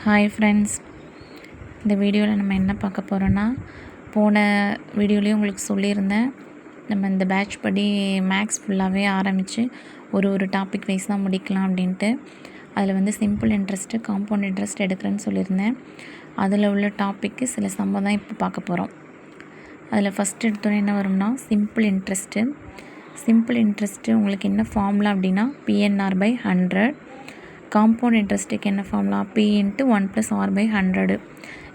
Hi friends, இந்த வீடியோவில் நம்ம என்ன பார்க்க போகிறோன்னா, போன வீடியோலேயும் உங்களுக்கு சொல்லியிருந்தேன், நம்ம இந்த பேட்ச் படி மேக்ஸ் ஃபுல்லாகவே ஆரம்பித்து ஒரு டாபிக் வைஸ் தான் முடிக்கலாம் அப்படின்ட்டு. அதில் சிம்பிள் இன்ட்ரெஸ்ட்டு, காம்பவுண்ட் இன்ட்ரெஸ்ட் எடுக்கிறேன்னு சொல்லியிருந்தேன். அதில் உள்ள டாப்பிக்கு சில சம்பவம் தான் இப்போ பார்க்க போகிறோம். அதில் ஃபஸ்ட்டு எடுத்தோன்னே என்ன வரும்னா, சிம்பிள் இன்ட்ரெஸ்ட்டு உங்களுக்கு என்ன ஃபார்முலா அப்படின்னா PNR/100. காம்பவுண்ட் இன்ட்ரெஸ்ட்டுக்கு என்ன ஃபார்முலா P × 1 + R/100.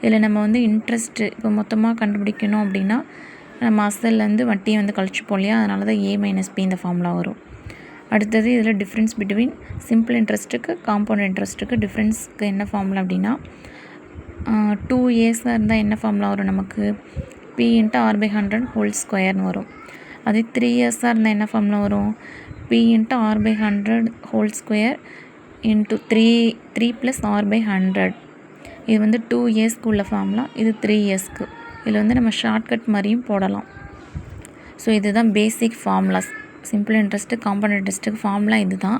இதில் நம்ம இன்ட்ரெஸ்ட்டு இப்போ மொத்தமாக கண்டுபிடிக்கணும் அப்படின்னா நம்ம அசல்லேருந்து வட்டியை கழிச்சுப்போம் இல்லையா, அதனால தான் A - P இந்த ஃபார்முலா வரும். அடுத்தது இதில் டிஃப்ரென்ஸ் பிட்வீன் சிம்பிள் இன்ட்ரெஸ்ட்டுக்கு காம்பவுண்ட் இன்ட்ரெஸ்ட்டுக்கு டிஃப்ரென்ஸ்க்கு என்ன ஃபார்முலா அப்படின்னா 2Aஸாக இருந்தால் என்ன ஃபார்முலா வரும் நமக்கு P × R/100² வரும். அதே 3Aஸாக இருந்தால் என்ன ஃபார்முலா வரும் P × R/100² × 3 + R/100. இது 2Aஸ்க்கு உள்ள ஃபார்முலா, இது 3Aஸ்க்கு. இதில் நம்ம ஷார்ட்கட் மாதிரியும் போடலாம். ஸோ இதுதான் basic formulas. Simple interest compound இன்ட்ரெஸ்ட்டுக்கு ஃபார்முலா இது தான்.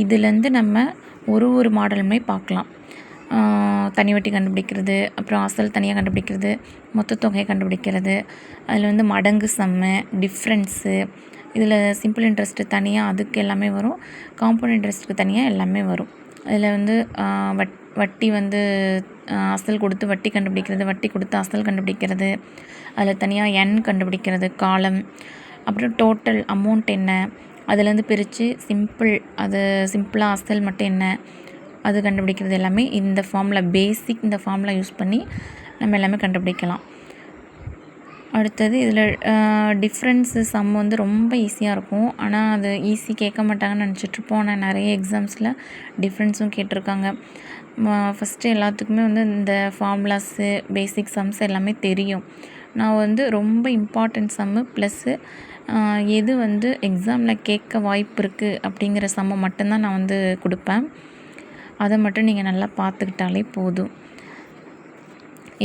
இதுலேருந்து நம்ம ஒரு மாடலுமே பார்க்கலாம். தனி வட்டி கண்டுபிடிக்கிறது, அப்புறம் அசல் தனியாக கண்டுபிடிக்கிறது, மொத்த தொகையை கண்டுபிடிக்கிறது, அதில் மடங்கு சம்மு, டிஃப்ரென்ஸு, இதில் சிம்பிள் இன்ட்ரெஸ்ட்டு தனியாக அதுக்கு எல்லாமே வரும், காம்பவுண்ட் இன்ட்ரெஸ்ட்டுக்கு தனியாக எல்லாமே வரும். இதில் வட்டி அசல் கொடுத்து வட்டி கண்டுபிடிக்கிறது, வட்டி கொடுத்து அசல் கண்டுபிடிக்கிறது, அதில் தனியாக எண் கண்டுபிடிக்கிறது, காலம், அப்புறம் டோட்டல் அமௌண்ட் என்ன, அதுலேருந்து பிரித்து சிம்பிளாக அசல் மட்டும் என்ன அது கண்டுபிடிக்கிறது எல்லாமே இந்த ஃபார்முலா பேசிக். இந்த ஃபார்முலா யூஸ் பண்ணி நம்ம எல்லாமே கண்டுபிடிக்கலாம். அடுத்தது இதில் டிஃப்ரென்ஸு சம் ரொம்ப ஈஸியாக இருக்கும். ஆனால் அது ஈஸி கேட்க மாட்டாங்கன்னு நினச்சிட்ருப்போம். ஆனால் நிறைய எக்ஸாம்ஸில் டிஃப்ரென்ஸும் கேட்டிருக்காங்க. ஃபஸ்ட்டு எல்லாத்துக்குமே இந்த ஃபார்முலாஸு பேசிக் சம்ஸ் எல்லாமே தெரியும். நான் ரொம்ப இம்பார்ட்டன்ட் சம்மு ப்ளஸ்ஸு எது எக்ஸாமில் கேட்க வாய்ப்பு இருக்குது அப்படிங்கிற சம்மை மட்டும்தான் நான் கொடுப்பேன். அதை மட்டும் நீங்கள் நல்லா பார்த்துக்கிட்டாலே போதும்.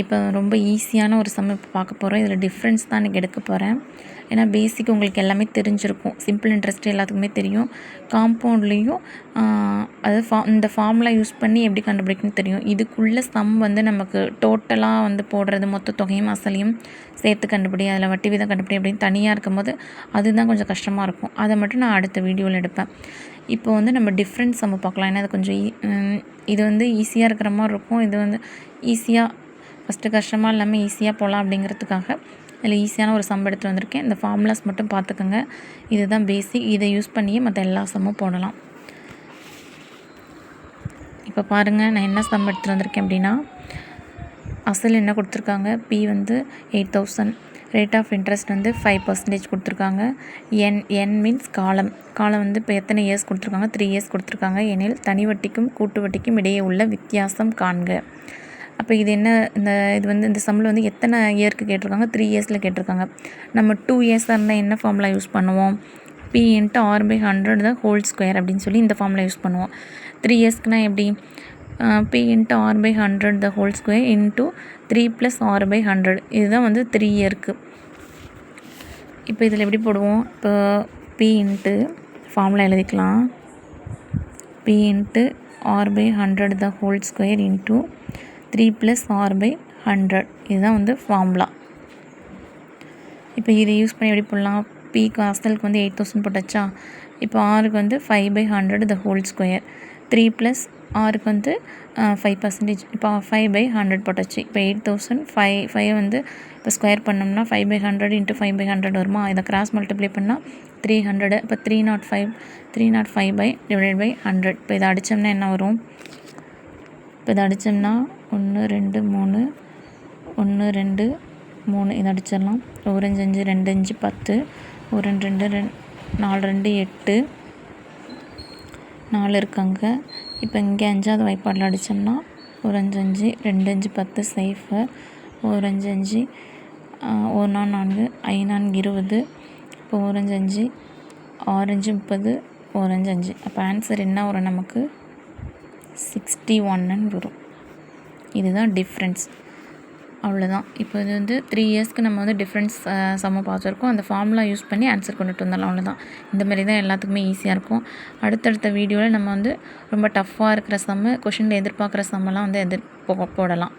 இப்போ ரொம்ப ஈஸியான ஒரு சம் இப்போ பார்க்க போகிறோம். இதில் டிஃப்ரென்ஸ் தான் இன்றைக்கி எடுக்க போகிறேன். ஏன்னா பேசிக் உங்களுக்கு எல்லாமே தெரிஞ்சிருக்கும். சிம்பிள் இன்ட்ரெஸ்ட் எல்லாத்துக்குமே தெரியும். காம்பவுண்ட்லேயும் இந்த ஃபார்முலா யூஸ் பண்ணி எப்படி கண்டுபிடிக்கணும்னு தெரியும். இதுக்குள்ளே சம் நமக்கு டோட்டலாக போடுறது, மொத்த தொகையும் அசலையும் சேர்த்து கண்டுபிடி, அதில் வட்டி வீதம் கண்டுபிடி அப்படின்னு தனியாக இருக்கும்போது அதுதான் கொஞ்சம் கஷ்டமாக இருக்கும். அதை மட்டும் நான் அடுத்த வீடியோவில் எடுப்பேன். இப்போ நம்ம டிஃப்ரென்ஸ் சம் பார்க்கலாம். ஏன்னா அது கொஞ்சம் இது ஈஸியாக இருக்கிற மாதிரி இருக்கும். இது ஈஸியாக ஃபஸ்ட்டு கஷ்டமாக இல்லாமல் ஈஸியாக போகலாம் அப்படிங்கிறதுக்காக இதில் ஈஸியான ஒரு சம் எடுத்து வந்திருக்கேன். இந்த ஃபார்முலாஸ் மட்டும் பார்த்துக்கோங்க. இதுதான் பேசிக். இதை யூஸ் பண்ணியே மற்ற எல்லா சம்மும் போடலாம். இப்போ பாருங்கள், நான் என்ன சம் எடுத்துகிட்டு வந்திருக்கேன் அப்படின்னா, அசல் என்ன கொடுத்துருக்காங்க P 8000, ரேட் ஆஃப் இன்ட்ரெஸ்ட் 5% கொடுத்துருக்காங்க. என் மீன்ஸ் காலம் இப்போ எத்தனை இயர்ஸ் கொடுத்துருக்காங்க 3 இயர்ஸ் கொடுத்துருக்காங்க. எனில் தனி வட்டிக்கும் கூட்டு வட்டிக்கும் இடையே உள்ள வித்தியாசம் காண்க. அப்போ இது என்ன, இந்த சம்மில் எத்தனை இயருக்கு கேட்டிருக்காங்க 3 இயர்ஸில் கேட்டிருக்காங்க. நம்ம 2 இயர்ஸாக இருந்தால் என்ன ஃபார்முலா யூஸ் பண்ணுவோம் P × R/100² அப்படின்னு சொல்லி இந்த ஃபார்முலா யூஸ் பண்ணுவோம். 3 இயர்ஸ்க்குனா எப்படி P × R/100² × 3 + R/100. இதுதான் 3 இயருக்கு. இப்போ இதில் எப்படி போடுவோம், இப்போ P ஃபார்முலா எழுதிக்கலாம். P × R/100² × 3 + R/100. இதுதான் ஃபார்முலா. இப்போ இதை யூஸ் பண்ணி எப்படி போடலாம், Pக்கு அசலுக்கு 8000 போட்டாச்சா. இப்போ Rக்கு 5/100², 3 + Rக்கு 5%. இப்போ 5/100 போட்டாச்சு. இப்போ 8000 5 இப்போ ஸ்கொயர் பண்ணோம்னா 5/100 × 5/100 வருமா. இதை கிராஸ் மல்டிப்ளை பண்ணால் 300. இப்போ 305/100. இப்போ இதை அடித்தோம்னா என்ன வரும், இப்போ இதை அடித்தோம்னா 1 2 3 1 2 3 இதை அடிச்சிடலாம். 1 5 2 5 10, 1 2 4 2 8 4 இருக்காங்க. இப்போ இங்கே 5வது வாய்ப்பாடில் அடித்தோம்னா 1 5 5 2 5 10 0, 1 5 5 1 4 5 4 20. இப்போ 1 5 5 6 5 30, 1 5 5. அப்போ ஆன்சர் என்ன வரும் நமக்கு 61 வரும். இதுதான் டிஃப்ரென்ஸ். அவ்வளோதான். இப்போ இது வந்து 3 இயர்ஸ்க்கு நம்ம வந்து டிஃப்ரென்ஸ் சம்ம பார்த்துருக்கோம். அந்த ஃபார்முலா யூஸ் பண்ணி ஆன்சர் கொண்டுட்டு வந்துடலாம். அவ்வளோதான். இந்த மாதிரி தான் எல்லாத்துக்குமே ஈஸியாக இருக்கும். அடுத்தடுத்த வீடியோவில் நம்ம வந்து ரொம்ப டஃப்பாக இருக்கிற சம்மு, கொஷினில் எதிர்பார்க்குற சம்மெல்லாம் வந்து போடலாம்.